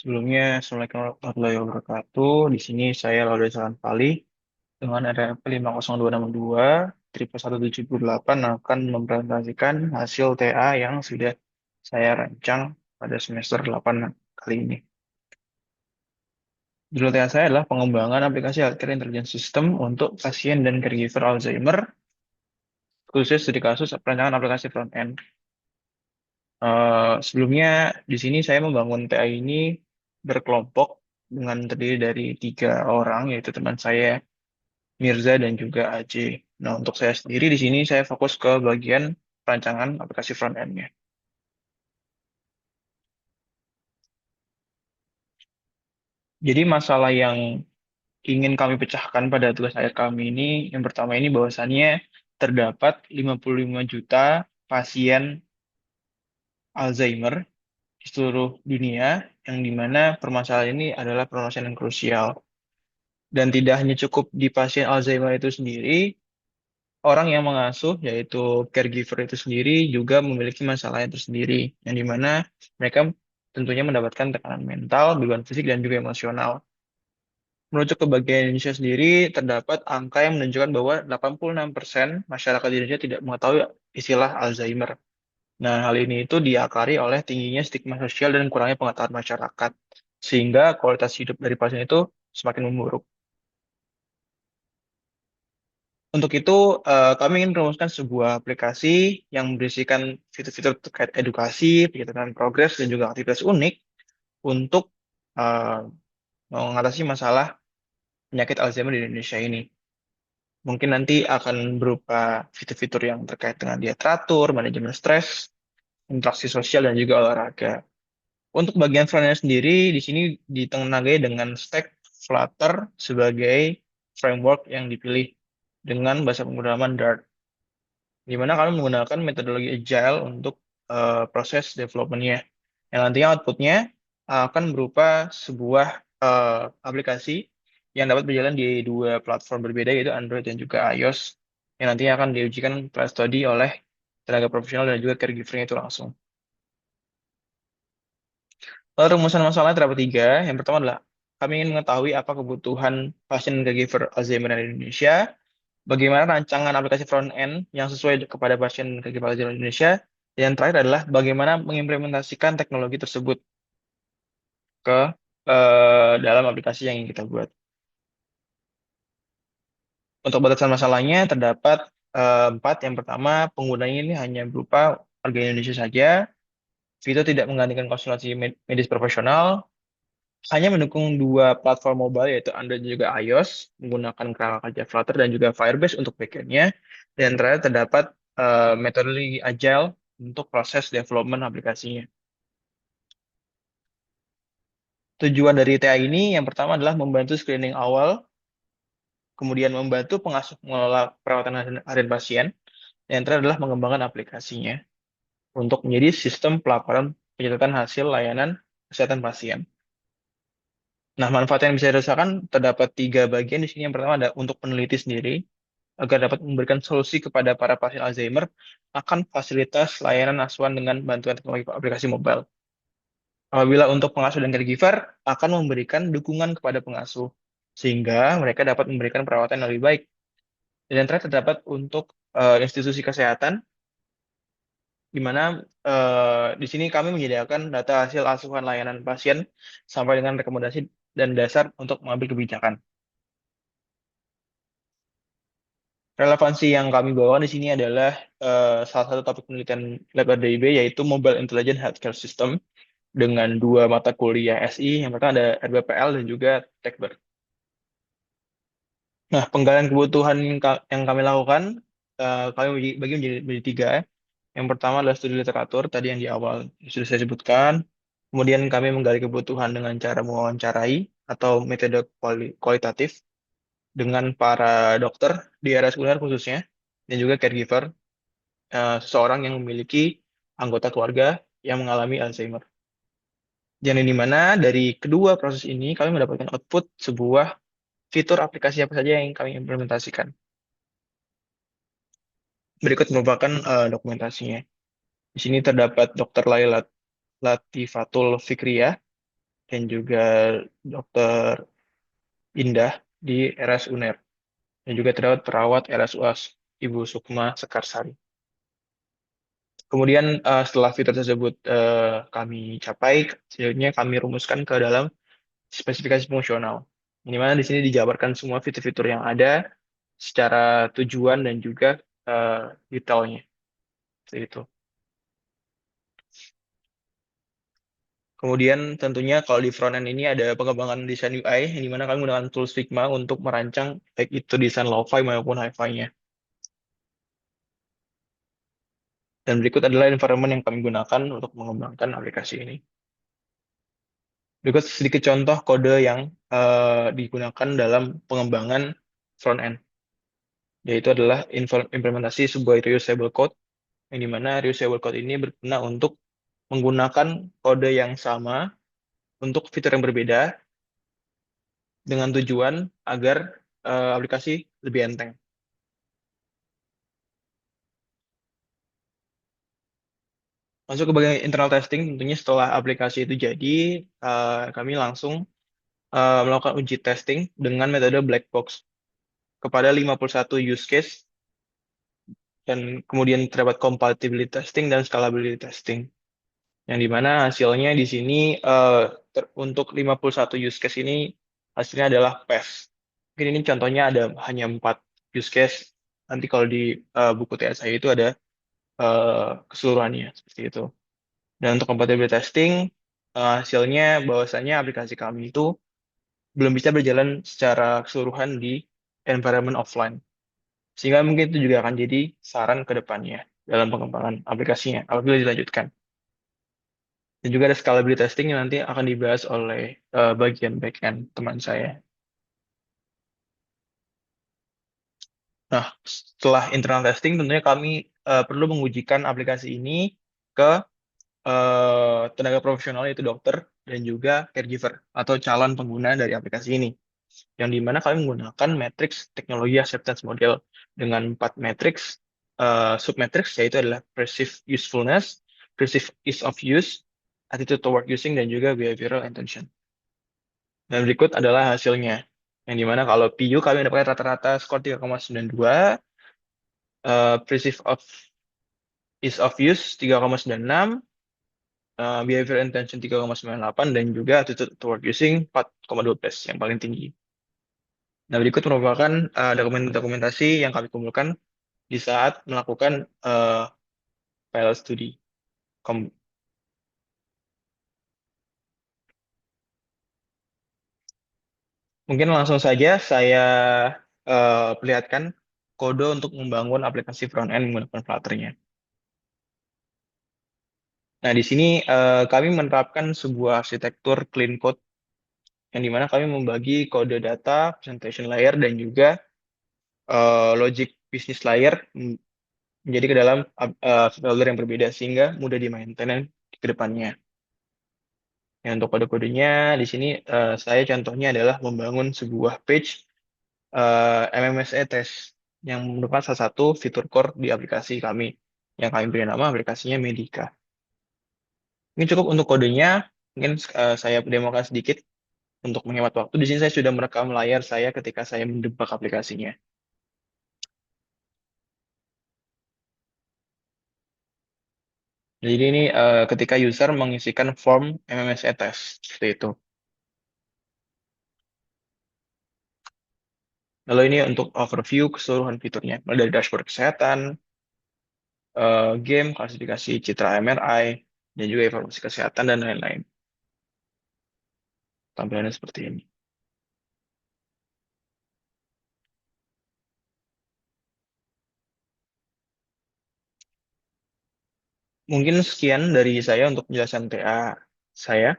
Sebelumnya, Assalamualaikum warahmatullahi wabarakatuh. Di sini saya Laude Salam dengan RFP 50262 triple 178 akan mempresentasikan hasil TA yang sudah saya rancang pada semester 8 kali ini. Judul TA saya adalah pengembangan aplikasi healthcare intelligence system untuk pasien dan caregiver Alzheimer, khususnya studi kasus perancangan aplikasi front end. Sebelumnya di sini saya membangun TA ini berkelompok dengan terdiri dari 3 orang, yaitu teman saya Mirza dan juga AJ. Nah, untuk saya sendiri di sini saya fokus ke bagian perancangan aplikasi front end-nya. Jadi masalah yang ingin kami pecahkan pada tugas akhir kami ini, yang pertama ini bahwasannya terdapat 55 juta pasien Alzheimer di seluruh dunia, yang dimana permasalahan ini adalah permasalahan yang krusial. Dan tidak hanya cukup di pasien Alzheimer itu sendiri, orang yang mengasuh, yaitu caregiver itu sendiri, juga memiliki masalah yang tersendiri, yang dimana mereka tentunya mendapatkan tekanan mental, beban fisik, dan juga emosional. Merujuk ke bagian Indonesia sendiri, terdapat angka yang menunjukkan bahwa 86% masyarakat Indonesia tidak mengetahui istilah Alzheimer. Nah, hal ini itu diakari oleh tingginya stigma sosial dan kurangnya pengetahuan masyarakat, sehingga kualitas hidup dari pasien itu semakin memburuk. Untuk itu, kami ingin merumuskan sebuah aplikasi yang berisikan fitur-fitur terkait edukasi, pencatatan progres, dan juga aktivitas unik untuk eh, mengatasi masalah penyakit Alzheimer di Indonesia ini. Mungkin nanti akan berupa fitur-fitur yang terkait dengan diet teratur, manajemen stres, interaksi sosial, dan juga olahraga. Untuk bagian frontend sendiri, di sini ditenagai dengan stack Flutter sebagai framework yang dipilih dengan bahasa pemrograman Dart, di mana kami menggunakan metodologi agile untuk proses development-nya. Yang nantinya output-nya akan berupa sebuah aplikasi yang dapat berjalan di 2 platform berbeda, yaitu Android dan juga iOS, yang nantinya akan diujikan case study oleh tenaga profesional dan juga caregiver-nya itu langsung. Lalu rumusan masalahnya terdapat 3. Yang pertama adalah kami ingin mengetahui apa kebutuhan pasien caregiver Alzheimer di Indonesia, bagaimana rancangan aplikasi front end yang sesuai kepada pasien caregiver Alzheimer di Indonesia, dan yang terakhir adalah bagaimana mengimplementasikan teknologi tersebut ke dalam aplikasi yang ingin kita buat. Untuk batasan masalahnya terdapat 4. Yang pertama, penggunanya ini hanya berupa warga Indonesia saja. Fitur tidak menggantikan konsultasi medis profesional, hanya mendukung 2 platform mobile yaitu Android dan juga iOS, menggunakan kerangka kerja Flutter dan juga Firebase untuk backend-nya. Dan terakhir terdapat metodologi Agile untuk proses development aplikasinya. Tujuan dari TA ini yang pertama adalah membantu screening awal, kemudian membantu pengasuh mengelola perawatan harian pasien, dan yang terakhir adalah mengembangkan aplikasinya untuk menjadi sistem pelaporan pencatatan hasil layanan kesehatan pasien. Nah, manfaat yang bisa dirasakan terdapat 3 bagian di sini. Yang pertama ada untuk peneliti sendiri, agar dapat memberikan solusi kepada para pasien Alzheimer akan fasilitas layanan asuhan dengan bantuan teknologi aplikasi mobile. Apabila untuk pengasuh dan caregiver, akan memberikan dukungan kepada pengasuh, sehingga mereka dapat memberikan perawatan yang lebih baik. Dan yang terakhir terdapat untuk institusi kesehatan, di mana di sini kami menyediakan data hasil asuhan layanan pasien sampai dengan rekomendasi dan dasar untuk mengambil kebijakan. Relevansi yang kami bawa di sini adalah salah satu topik penelitian Lab RDIB, yaitu Mobile Intelligent Healthcare System, dengan 2 mata kuliah SI. Yang pertama ada RBPL dan juga Tekber. Nah, penggalian kebutuhan yang kami lakukan, kami bagi menjadi 3. Yang pertama adalah studi literatur, tadi yang di awal sudah saya sebutkan. Kemudian kami menggali kebutuhan dengan cara mewawancarai atau metode kualitatif dengan para dokter di area sekunder khususnya, dan juga caregiver, seseorang yang memiliki anggota keluarga yang mengalami Alzheimer. Yang di mana dari kedua proses ini kami mendapatkan output sebuah fitur aplikasi apa saja yang kami implementasikan. Berikut merupakan dokumentasinya. Di sini terdapat Dr. Laila Latifatul Fikriah, dan juga Dokter Indah di RS UNER, dan juga terdapat perawat RSUAS Ibu Sukma Sekarsari. Kemudian setelah fitur tersebut kami capai, selanjutnya kami rumuskan ke dalam spesifikasi fungsional. Di mana di sini dijabarkan semua fitur-fitur yang ada secara tujuan dan juga eh, detailnya. Seperti itu. Kemudian tentunya kalau di front end ini ada pengembangan desain UI, yang dimana kami menggunakan tools Figma untuk merancang baik itu desain lo-fi maupun hi-fi-nya. Dan berikut adalah environment yang kami gunakan untuk mengembangkan aplikasi ini. Berikut sedikit contoh kode yang digunakan dalam pengembangan front end, yaitu adalah implementasi sebuah reusable code, yang dimana reusable code ini berguna untuk menggunakan kode yang sama untuk fitur yang berbeda dengan tujuan agar aplikasi lebih enteng. Masuk ke bagian internal testing, tentunya setelah aplikasi itu jadi, kami langsung melakukan uji testing dengan metode black box kepada 51 use case, dan kemudian terdapat compatibility testing dan scalability testing. Yang dimana hasilnya di sini untuk 51 use case ini hasilnya adalah pass. Mungkin ini contohnya ada hanya 4 use case. Nanti kalau di buku TS saya itu ada keseluruhannya seperti itu. Dan untuk compatibility testing hasilnya bahwasanya aplikasi kami itu belum bisa berjalan secara keseluruhan di environment offline. Sehingga mungkin itu juga akan jadi saran ke depannya dalam pengembangan aplikasinya apabila dilanjutkan. Dan juga ada scalability testing yang nanti akan dibahas oleh bagian backend teman saya. Nah, setelah internal testing, tentunya kami perlu mengujikan aplikasi ini ke tenaga profesional, yaitu dokter dan juga caregiver atau calon pengguna dari aplikasi ini. Yang dimana kami menggunakan matriks teknologi acceptance model dengan 4 matriks submatrix, yaitu adalah perceived usefulness, perceived ease of use, attitude toward using, dan juga behavioral intention. Dan berikut adalah hasilnya. Yang dimana kalau PU kami mendapatkan rata-rata skor 3,92, perceived of ease of use 3,96, behavior intention 3,98, dan juga attitude toward using 4,12 yang paling tinggi. Nah, berikut merupakan dokumentasi yang kami kumpulkan di saat melakukan pilot study. Mungkin langsung saja saya perlihatkan kode untuk membangun aplikasi front end menggunakan Flutter-nya. Nah, di sini kami menerapkan sebuah arsitektur clean code yang dimana kami membagi kode data, presentation layer, dan juga logic business layer menjadi ke dalam folder yang berbeda sehingga mudah di-maintain ke depannya. Ya, untuk kode-kodenya di sini saya contohnya adalah membangun sebuah page MMSE test yang merupakan salah satu fitur core di aplikasi kami yang kami beri nama aplikasinya Medica. Ini cukup untuk kodenya. Mungkin saya demokan sedikit untuk menghemat waktu. Di sini saya sudah merekam layar saya ketika saya mendebak aplikasinya. Jadi ini ketika user mengisikan form MMSE test seperti itu. Lalu ini untuk overview keseluruhan fiturnya, mulai dari dashboard kesehatan, game, klasifikasi citra MRI, dan juga informasi kesehatan dan lain-lain. Tampilannya seperti ini. Mungkin sekian dari saya untuk penjelasan TA saya.